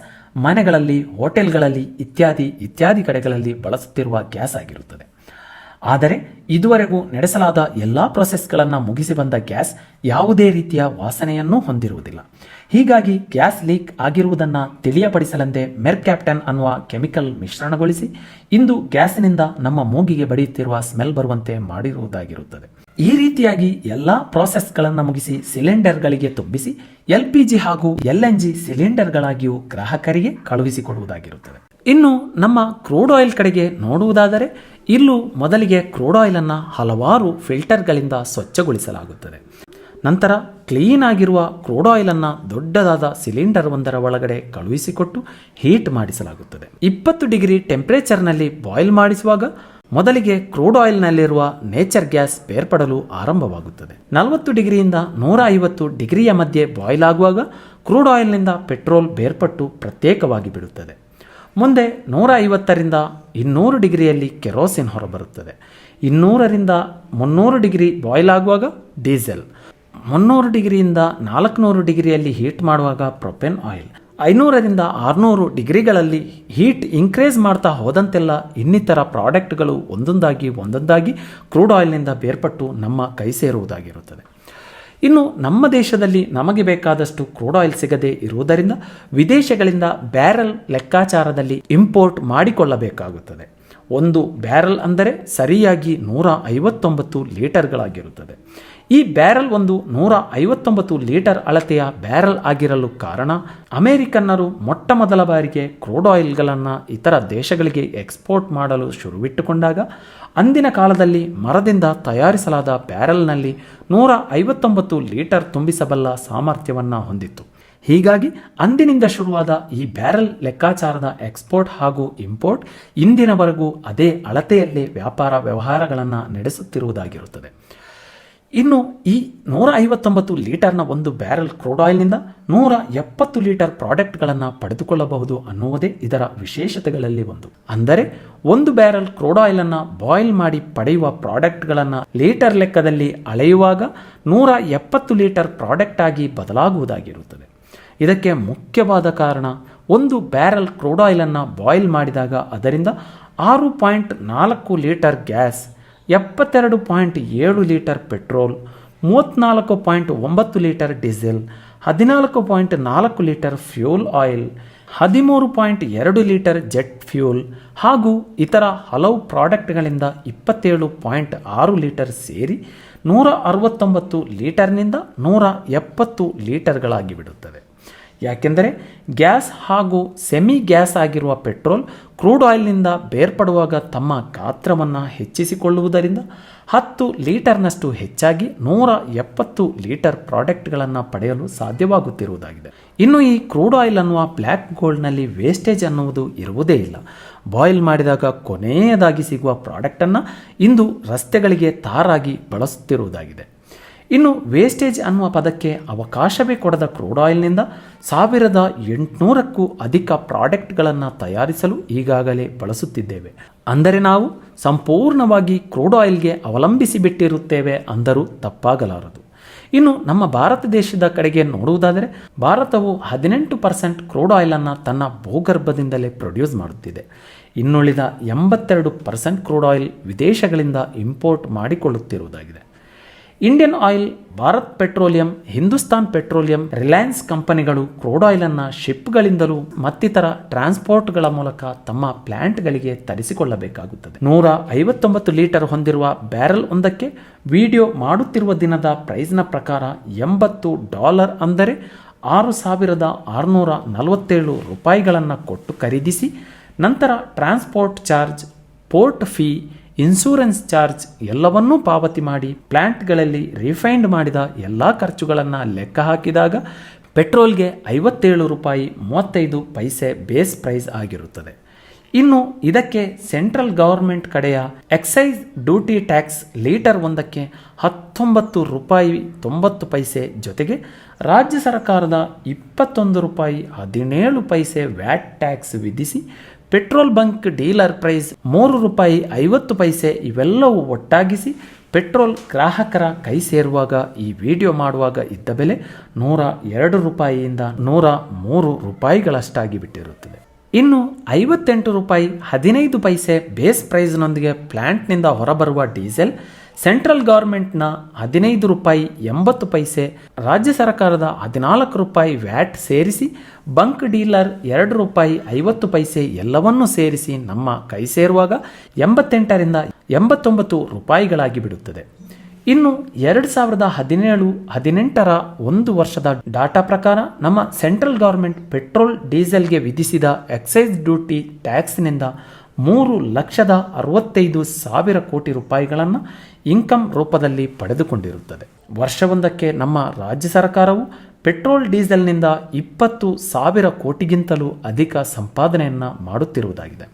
ಮನೆಗಳಲ್ಲಿ, ಹೋಟೆಲ್ಗಳಲ್ಲಿ ಇತ್ಯಾದಿ ಕಡೆಗಳಲ್ಲಿ ಬಳಸುತ್ತಿರುವ ಗ್ಯಾಸ್ ಆಗಿರುತ್ತದೆ. ಆದರೆ ಇದುವರೆಗೂ ನಡೆಸಲಾದ ಎಲ್ಲ ಪ್ರೊಸೆಸ್ಗಳನ್ನು ಮುಗಿಸಿ ಬಂದ ಗ್ಯಾಸ್ ಯಾವುದೇ ರೀತಿಯ ವಾಸನೆಯನ್ನೂ ಹೊಂದಿರುವುದಿಲ್ಲ. ಹೀಗಾಗಿ ಗ್ಯಾಸ್ ಲೀಕ್ ಆಗಿರುವುದನ್ನು ತಿಳಿಯಪಡಿಸಲೆಂದೇ ಮೆರ್ಕ್ಯಾಪ್ಟನ್ ಅನ್ನುವ ಕೆಮಿಕಲ್ ಮಿಶ್ರಣಗೊಳಿಸಿ ಇಂದು ಗ್ಯಾಸ್ನಿಂದ ನಮ್ಮ ಮೂಗಿಗೆ ಬಡಿಯುತ್ತಿರುವ ಸ್ಮೆಲ್ ಬರುವಂತೆ ಮಾಡಿರುವುದಾಗಿರುತ್ತದೆ. ಈ ರೀತಿಯಾಗಿ ಎಲ್ಲಾ ಪ್ರಾಸೆಸ್ಗಳನ್ನು ಮುಗಿಸಿ ಸಿಲಿಂಡರ್ಗಳಿಗೆ ತುಂಬಿಸಿ LPG ಹಾಗೂ LNG ಸಿಲಿಂಡರ್ಗಳಾಗಿಯೂ ಗ್ರಾಹಕರಿಗೆ ಕಳುಹಿಸಿಕೊಡುವುದಾಗಿರುತ್ತದೆ. ಇನ್ನು ನಮ್ಮ ಕ್ರೂಡ್ ಆಯಿಲ್ ಕಡೆಗೆ ನೋಡುವುದಾದರೆ ಇಲ್ಲೂ ಮೊದಲಿಗೆ ಕ್ರೂಡ್ ಆಯಿಲ್ ಅನ್ನು ಹಲವಾರು ಫಿಲ್ಟರ್ಗಳಿಂದ ಸ್ವಚ್ಛಗೊಳಿಸಲಾಗುತ್ತದೆ. ನಂತರ ಕ್ಲೀನ್ ಆಗಿರುವ ಕ್ರೂಡ್ ಆಯಿಲ್ ಅನ್ನು ದೊಡ್ಡದಾದ ಸಿಲಿಂಡರ್ ಒಂದರ ಒಳಗಡೆ ಕಳುಹಿಸಿಕೊಟ್ಟು ಹೀಟ್ ಮಾಡಿಸಲಾಗುತ್ತದೆ. 20 ಡಿಗ್ರಿ ಟೆಂಪರೇಚರ್ನಲ್ಲಿ ಬಾಯ್ಲ್ ಮಾಡಿಸುವಾಗ ಮೊದಲಿಗೆ ಕ್ರೂಡ್ ಆಯಿಲ್ನಲ್ಲಿರುವ ನೇಚರ್ ಗ್ಯಾಸ್ ಬೇರ್ಪಡಲು ಆರಂಭವಾಗುತ್ತದೆ. 40 ಡಿಗ್ರಿಯಿಂದ 150 ಡಿಗ್ರಿಯ ಮಧ್ಯೆ ಬಾಯ್ಲ್ ಆಗುವಾಗ ಕ್ರೂಡ್ ಆಯಿಲ್ನಿಂದ ಪೆಟ್ರೋಲ್ ಬೇರ್ಪಟ್ಟು ಪ್ರತ್ಯೇಕವಾಗಿ ಬಿಡುತ್ತದೆ. ಮುಂದೆ 150ರಿಂದ 200 ಡಿಗ್ರಿಯಲ್ಲಿ ಕೆರೋಸಿನ್ ಹೊರಬರುತ್ತದೆ. 200ರಿಂದ 300 ಡಿಗ್ರಿ ಬಾಯ್ಲ್ ಆಗುವಾಗ ಡೀಸೆಲ್, 300 ಡಿಗ್ರಿಯಿಂದ 400 ಡಿಗ್ರಿಯಲ್ಲಿ ಹೀಟ್ ಮಾಡುವಾಗ ಪ್ರೊಪೇನ್ ಆಯಿಲ್, 500ರಿಂದ 600 ಡಿಗ್ರಿಗಳಲ್ಲಿ ಹೀಟ್ ಇನ್ಕ್ರೀಸ್ ಮಾಡ್ತಾ ಹೋದಂತೆಲ್ಲ ಇನ್ನಿತರ ಪ್ರಾಡಕ್ಟ್ಗಳು ಒಂದೊಂದಾಗಿ ಕ್ರೂಡ್ ಆಯಿಲ್ನಿಂದ ಬೇರ್ಪಟ್ಟು ನಮ್ಮ ಕೈ ಸೇರುವುದಾಗಿರುತ್ತದೆ. ಇನ್ನು ನಮ್ಮ ದೇಶದಲ್ಲಿ ನಮಗೆ ಬೇಕಾದಷ್ಟು ಕ್ರೂಡ್ ಆಯಿಲ್ ಸಿಗದೆ ಇರುವುದರಿಂದ ವಿದೇಶಗಳಿಂದ ಬ್ಯಾರೆಲ್ ಲೆಕ್ಕಾಚಾರದಲ್ಲಿ ಇಂಪೋರ್ಟ್ ಮಾಡಿಕೊಳ್ಳಬೇಕಾಗುತ್ತದೆ. ಒಂದು ಬ್ಯಾರೆಲ್ ಅಂದರೆ ಸರಿಯಾಗಿ 159 ಲೀಟರ್ಗಳಾಗಿರುತ್ತದೆ. ಈ ಬ್ಯಾರೆಲ್ ಒಂದು 159 ಲೀಟರ್ ಅಳತೆಯ ಬ್ಯಾರೆಲ್ ಆಗಿರಲು ಕಾರಣ ಅಮೆರಿಕನ್ನರು ಮೊಟ್ಟ ಮೊದಲ ಬಾರಿಗೆ ಕ್ರೂಡ್ ಆಯಿಲ್ಗಳನ್ನು ಇತರ ದೇಶಗಳಿಗೆ ಎಕ್ಸ್ಪೋರ್ಟ್ ಮಾಡಲು ಶುರುವಿಟ್ಟುಕೊಂಡಾಗ ಅಂದಿನ ಕಾಲದಲ್ಲಿ ಮರದಿಂದ ತಯಾರಿಸಲಾದ ಬ್ಯಾರೆಲ್ನಲ್ಲಿ 159 ಲೀಟರ್ ತುಂಬಿಸಬಲ್ಲ ಸಾಮರ್ಥ್ಯವನ್ನು ಹೊಂದಿತ್ತು. ಹೀಗಾಗಿ ಅಂದಿನಿಂದ ಶುರುವಾದ ಈ ಬ್ಯಾರೆಲ್ ಲೆಕ್ಕಾಚಾರದ ಎಕ್ಸ್ಪೋರ್ಟ್ ಹಾಗೂ ಇಂಪೋರ್ಟ್ ಇಂದಿನವರೆಗೂ ಅದೇ ಅಳತೆಯಲ್ಲೇ ವ್ಯಾಪಾರ ವ್ಯವಹಾರಗಳನ್ನು ನಡೆಸುತ್ತಿರುವುದಾಗಿರುತ್ತದೆ. ಇನ್ನು ಈ 159 ಲೀಟರ್ನ ಒಂದು ಬ್ಯಾರೆಲ್ ಕ್ರೂಡ್ ಆಯಿಲ್ನಿಂದ 170 ಲೀಟರ್ ಪ್ರಾಡಕ್ಟ್ಗಳನ್ನು ಪಡೆದುಕೊಳ್ಳಬಹುದು ಅನ್ನುವುದೇ ಇದರ ವಿಶೇಷತೆಗಳಲ್ಲಿ ಒಂದು. ಅಂದರೆ ಒಂದು ಬ್ಯಾರೆಲ್ ಕ್ರೂಡ್ ಆಯಿಲನ್ನು ಬಾಯ್ಲ್ ಮಾಡಿ ಪಡೆಯುವ ಪ್ರಾಡಕ್ಟ್ಗಳನ್ನು ಲೀಟರ್ ಲೆಕ್ಕದಲ್ಲಿ ಅಳೆಯುವಾಗ 170 ಲೀಟರ್ ಪ್ರಾಡಕ್ಟ್ ಆಗಿ ಬದಲಾಗುವುದಾಗಿರುತ್ತದೆ. ಇದಕ್ಕೆ ಮುಖ್ಯವಾದ ಕಾರಣ ಒಂದು ಬ್ಯಾರೆಲ್ ಕ್ರೂಡ್ ಆಯಿಲನ್ನು ಬಾಯ್ಲ್ ಮಾಡಿದಾಗ ಅದರಿಂದ 6.4 litre gas, 72.7 litre petrol, 34.9 litre diesel, 14.4 litre fuel oil, 13.2 litre jet fuel ಹಾಗೂ ಇತರ ಹಲವು ಪ್ರಾಡಕ್ಟ್ಗಳಿಂದ 27.6 ಲೀಟರ್ ಸೇರಿ 169 ಲೀಟರ್ನಿಂದ 170 ಲೀಟರ್ಗಳಾಗಿ ಬಿಡುತ್ತದೆ. ಯಾಕೆಂದರೆ ಗ್ಯಾಸ್ ಹಾಗೂ ಸೆಮಿ ಗ್ಯಾಸ್ ಆಗಿರುವ ಪೆಟ್ರೋಲ್ ಕ್ರೂಡ್ ಆಯಿಲ್ನಿಂದ ಬೇರ್ಪಡುವಾಗ ತಮ್ಮ ಗಾತ್ರವನ್ನು ಹೆಚ್ಚಿಸಿಕೊಳ್ಳುವುದರಿಂದ 10 ಲೀಟರ್ನಷ್ಟು ಹೆಚ್ಚಾಗಿ 170 ಲೀಟರ್ ಪ್ರಾಡಕ್ಟ್ಗಳನ್ನು ಪಡೆಯಲು ಸಾಧ್ಯವಾಗುತ್ತಿರುವುದಾಗಿದೆ. ಇನ್ನು ಈ ಕ್ರೂಡ್ ಆಯಿಲ್ ಅನ್ನುವ ಬ್ಲ್ಯಾಕ್ ಗೋಲ್ಡ್ನಲ್ಲಿ ವೇಸ್ಟೇಜ್ ಅನ್ನುವುದು ಇರುವುದೇ ಇಲ್ಲ. ಬಾಯ್ಲ್ ಮಾಡಿದಾಗ ಕೊನೆಯದಾಗಿ ಸಿಗುವ ಪ್ರಾಡಕ್ಟನ್ನು ಇಂದು ರಸ್ತೆಗಳಿಗೆ ತಾರಾಗಿ ಬಳಸುತ್ತಿರುವುದಾಗಿದೆ. ಇನ್ನು ವೇಸ್ಟೇಜ್ ಅನ್ನುವ ಪದಕ್ಕೆ ಅವಕಾಶವೇ ಕೊಡದ ಕ್ರೂಡ್ ಆಯಿಲ್ನಿಂದ 1800ಕ್ಕೂ ಅಧಿಕ ಪ್ರಾಡಕ್ಟ್ಗಳನ್ನು ತಯಾರಿಸಲು ಈಗಾಗಲೇ ಬಳಸುತ್ತಿದ್ದೇವೆ. ಅಂದರೆ ನಾವು ಸಂಪೂರ್ಣವಾಗಿ ಕ್ರೂಡ್ ಆಯಿಲ್ಗೆ ಅವಲಂಬಿಸಿ ಬಿಟ್ಟಿರುತ್ತೇವೆ ಅಂದರೂ ತಪ್ಪಾಗಲಾರದು. ಇನ್ನು ನಮ್ಮ ಭಾರತ ದೇಶದ ಕಡೆಗೆ ನೋಡುವುದಾದರೆ ಭಾರತವು 18% ಕ್ರೂಡ್ ಆಯಿಲನ್ನು ತನ್ನ ಭೂಗರ್ಭದಿಂದಲೇ ಪ್ರೊಡ್ಯೂಸ್ ಮಾಡುತ್ತಿದೆ. ಇನ್ನುಳಿದ 82% ಕ್ರೂಡ್ ಆಯಿಲ್ ವಿದೇಶಗಳಿಂದ ಇಂಪೋರ್ಟ್ ಮಾಡಿಕೊಳ್ಳುತ್ತಿರುವುದಾಗಿದೆ. Indian Oil, Bharat petroleum, Hindustan petroleum, Reliance ಕಂಪನಿಗಳು ಕ್ರೂಡ್ ಆಯಿಲನ್ನು ಶಿಪ್ಗಳಿಂದಲೂ ಮತ್ತಿತರ ಟ್ರಾನ್ಸ್ಪೋರ್ಟ್ಗಳ ಮೂಲಕ ತಮ್ಮ ಪ್ಲಾಂಟ್ಗಳಿಗೆ ತರಿಸಿಕೊಳ್ಳಬೇಕಾಗುತ್ತದೆ. 159 ಲೀಟರ್ ಹೊಂದಿರುವ ಬ್ಯಾರೆಲ್ ಒಂದಕ್ಕೆ ವಿಡಿಯೋ ಮಾಡುತ್ತಿರುವ ದಿನದ ಪ್ರೈಸ್ನ ಪ್ರಕಾರ $80 ಅಂದರೆ $6,647 ಕೊಟ್ಟು ಖರೀದಿಸಿ, ನಂತರ transport charge, port fee, insurance charge ಎಲ್ಲವನ್ನೂ ಪಾವತಿ ಮಾಡಿ ಪ್ಲಾಂಟ್ಗಳಲ್ಲಿ ರಿಫೈಂಡ್ ಮಾಡಿದ ಎಲ್ಲ ಖರ್ಚುಗಳನ್ನು ಲೆಕ್ಕ ಹಾಕಿದಾಗ ಪೆಟ್ರೋಲ್ಗೆ $57.35 ಬೇಸ್ ಪ್ರೈಸ್ ಆಗಿರುತ್ತದೆ. ಇನ್ನು ಇದಕ್ಕೆ ಸೆಂಟ್ರಲ್ ಗವರ್ಮೆಂಟ್ ಕಡೆಯ ಎಕ್ಸೈಸ್ ಡ್ಯೂಟಿ ಟ್ಯಾಕ್ಸ್ ಲೀಟರ್ ಒಂದಕ್ಕೆ $19.90 ಜೊತೆಗೆ ರಾಜ್ಯ ಸರ್ಕಾರದ $21.17 ವ್ಯಾಟ್ ಟ್ಯಾಕ್ಸ್ ವಿಧಿಸಿ ಪೆಟ್ರೋಲ್ ಬಂಕ್ ಡೀಲರ್ ಪ್ರೈಸ್ $3.50 ಇವೆಲ್ಲವೂ ಒಟ್ಟಾಗಿಸಿ ಪೆಟ್ರೋಲ್ ಗ್ರಾಹಕರ ಕೈ ಸೇರುವಾಗ ಈ ವಿಡಿಯೋ ಮಾಡುವಾಗ ಇದ್ದ ಬೆಲೆ $102 $103 ಬಿಟ್ಟಿರುತ್ತದೆ. ಇನ್ನು $58.15 ಬೇಸ್ ಪ್ರೈಸ್ನೊಂದಿಗೆ ಪ್ಲಾಂಟ್ನಿಂದ ಹೊರಬರುವ ಡೀಸೆಲ್ ಸೆಂಟ್ರಲ್ ಗವರ್ಮೆಂಟ್ನ $15.80, ರಾಜ್ಯ ಸರ್ಕಾರದ $14 ವ್ಯಾಟ್ ಸೇರಿಸಿ ಬಂಕ್ ಡೀಲರ್ $2.50 ಎಲ್ಲವನ್ನೂ ಸೇರಿಸಿ ನಮ್ಮ ಕೈ ಸೇರುವಾಗ $88-89 ಬಿಡುತ್ತದೆ. ಇನ್ನು 2017-18ರ 1 ವರ್ಷದ ಡಾಟಾ ಪ್ರಕಾರ ನಮ್ಮ ಸೆಂಟ್ರಲ್ ಗವರ್ಮೆಂಟ್ ಪೆಟ್ರೋಲ್ ಡೀಸೆಲ್ಗೆ ವಿಧಿಸಿದ ಎಕ್ಸೈಸ್ ಡ್ಯೂಟಿ ಟ್ಯಾಕ್ಸ್ನಿಂದ $3,65,000 ಕೋಟಿ ರೂಪಾಯಿಗಳನ್ನು ಇನ್ಕಮ್ ರೂಪದಲ್ಲಿ ಪಡೆದುಕೊಂಡಿರುತ್ತದೆ. ವರ್ಷವೊಂದಕ್ಕೆ ನಮ್ಮ ರಾಜ್ಯ ಸರ್ಕಾರವು ಪೆಟ್ರೋಲ್ ಡೀಸೆಲ್ನಿಂದ 20,000 ಕೋಟಿಗಿಂತಲೂ ಅಧಿಕ ಸಂಪಾದನೆಯನ್ನು ಮಾಡುತ್ತಿರುವುದಾಗಿದೆ.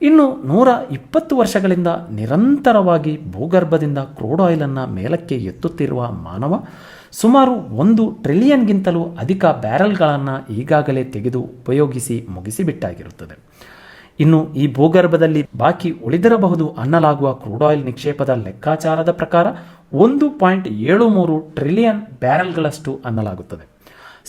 ಇನ್ನು 120 ವರ್ಷಗಳಿಂದ ನಿರಂತರವಾಗಿ ಭೂಗರ್ಭದಿಂದ ಕ್ರೂಡ್ ಆಯಿಲನ್ನು ಮೇಲಕ್ಕೆ ಎತ್ತುತ್ತಿರುವ ಮಾನವ ಸುಮಾರು 1 ಟ್ರಿಲಿಯನ್ಗಿಂತಲೂ ಅಧಿಕ ಬ್ಯಾರೆಲ್ಗಳನ್ನು ಈಗಾಗಲೇ ತೆಗೆದು ಉಪಯೋಗಿಸಿ ಮುಗಿಸಿಬಿಟ್ಟಾಗಿರುತ್ತದೆ. ಇನ್ನು ಈ ಭೂಗರ್ಭದಲ್ಲಿ ಬಾಕಿ ಉಳಿದಿರಬಹುದು ಅನ್ನಲಾಗುವ ಕ್ರೂಡ್ ಆಯಿಲ್ ನಿಕ್ಷೇಪದ ಲೆಕ್ಕಾಚಾರದ ಪ್ರಕಾರ 1.73 ಟ್ರಿಲಿಯನ್ ಬ್ಯಾರೆಲ್ಗಳಷ್ಟು ಅನ್ನಲಾಗುತ್ತದೆ.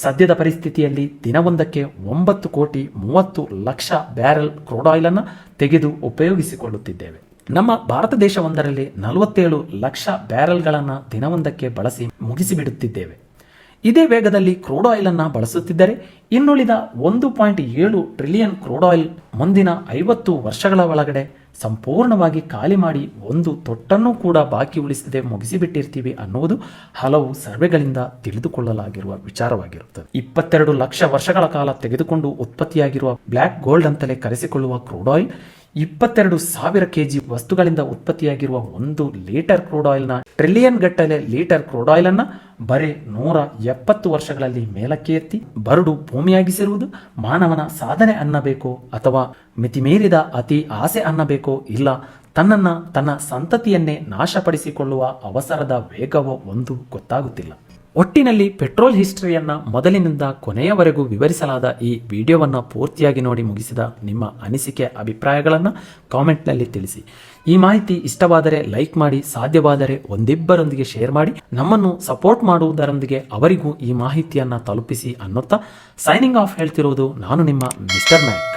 ಸದ್ಯದ ಪರಿಸ್ಥಿತಿಯಲ್ಲಿ ದಿನವೊಂದಕ್ಕೆ 9,30,00,000 ಬ್ಯಾರೆಲ್ ಕ್ರೂಡ್ ಆಯಿಲನ್ನು ತೆಗೆದು ಉಪಯೋಗಿಸಿಕೊಳ್ಳುತ್ತಿದ್ದೇವೆ. ನಮ್ಮ ಭಾರತ ದೇಶವೊಂದರಲ್ಲಿ 47 ಲಕ್ಷ ಬ್ಯಾರೆಲ್ಗಳನ್ನು ದಿನವೊಂದಕ್ಕೆ ಬಳಸಿ ಮುಗಿಸಿಬಿಡುತ್ತಿದ್ದೇವೆ. ಇದೇ ವೇಗದಲ್ಲಿ ಕ್ರೂಡ್ ಆಯಿಲ್ ಅನ್ನು ಬಳಸುತ್ತಿದ್ದರೆ ಇನ್ನುಳಿದ 1.7 ಟ್ರಿಲಿಯನ್ ಕ್ರೂಡ್ ಆಯಿಲ್ ಮುಂದಿನ 50 ವರ್ಷಗಳ ಒಳಗಡೆ ಸಂಪೂರ್ಣವಾಗಿ ಖಾಲಿ ಮಾಡಿ ಒಂದು ತೊಟ್ಟನ್ನು ಕೂಡ ಬಾಕಿ ಉಳಿಸದೆ ಮುಗಿಸಿಬಿಟ್ಟಿರ್ತೀವಿ ಅನ್ನುವುದು ಹಲವು ಸರ್ವೆಗಳಿಂದ ತಿಳಿದುಕೊಳ್ಳಲಾಗಿರುವ ವಿಚಾರವಾಗಿರುತ್ತದೆ. 22 ಲಕ್ಷ ವರ್ಷಗಳ ಕಾಲ ತೆಗೆದುಕೊಂಡು ಉತ್ಪತ್ತಿಯಾಗಿರುವ ಬ್ಲ್ಯಾಕ್ ಗೋಲ್ಡ್ ಅಂತಲೇ ಕರೆಸಿಕೊಳ್ಳುವ ಕ್ರೂಡ್ ಆಯಿಲ್ 22,000 ಕೆಜಿ ವಸ್ತುಗಳಿಂದ ಉತ್ಪತ್ತಿಯಾಗಿರುವ 1 ಲೀಟರ್ ಕ್ರೂಡ್ ಆಯಿಲ್ನ ಟ್ರಿಲಿಯನ್ ಗಟ್ಟಲೆ ಲೀಟರ್ ಕ್ರೂಡ್ ಆಯಿಲ್ ಅನ್ನ ಬರೀ 170 ವರ್ಷಗಳಲ್ಲಿ ಮೇಲಕ್ಕೆ ಎತ್ತಿ ಬರಡು ಭೂಮಿಯಾಗಿಸಿರುವುದು ಮಾನವನ ಸಾಧನೆ ಅನ್ನಬೇಕೋ ಅಥವಾ ಮಿತಿಮೀರಿದ ಅತಿ ಆಸೆ ಅನ್ನಬೇಕೋ, ಇಲ್ಲ ತನ್ನನ್ನ ತನ್ನ ಸಂತತಿಯನ್ನೇ ನಾಶಪಡಿಸಿಕೊಳ್ಳುವ ಅವಸರದ ವೇಗವೋ ಒಂದು ಗೊತ್ತಾಗುತ್ತಿಲ್ಲ. ಒಟ್ಟಿನಲ್ಲಿ ಪೆಟ್ರೋಲ್ ಹಿಸ್ಟರಿಯನ್ನ ಮೊದಲಿನಿಂದ ಕೊನೆಯವರೆಗೂ ವಿವರಿಸಲಾದ ಈ ವಿಡಿಯೋವನ್ನು ಪೂರ್ತಿಯಾಗಿ ನೋಡಿ ಮುಗಿಸಿದ ನಿಮ್ಮ ಅನಿಸಿಕೆ ಅಭಿಪ್ರಾಯಗಳನ್ನು ಕಾಮೆಂಟ್ನಲ್ಲಿ ತಿಳಿಸಿ. ಈ ಮಾಹಿತಿ ಇಷ್ಟವಾದರೆ ಲೈಕ್ ಮಾಡಿ, ಸಾಧ್ಯವಾದರೆ ಒಂದಿಬ್ಬರೊಂದಿಗೆ ಶೇರ್ ಮಾಡಿ, ನಮ್ಮನ್ನು ಸಪೋರ್ಟ್ ಮಾಡುವುದರೊಂದಿಗೆ ಅವರಿಗೂ ಈ ಮಾಹಿತಿಯನ್ನು ತಲುಪಿಸಿ ಅನ್ನುತ್ತಾ ಸೈನಿಂಗ್ ಆಫ್ ಹೇಳ್ತಿರುವುದು ನಾನು ನಿಮ್ಮ ಮಿಸ್ಟರ್ ಮ್ಯಾಕ್.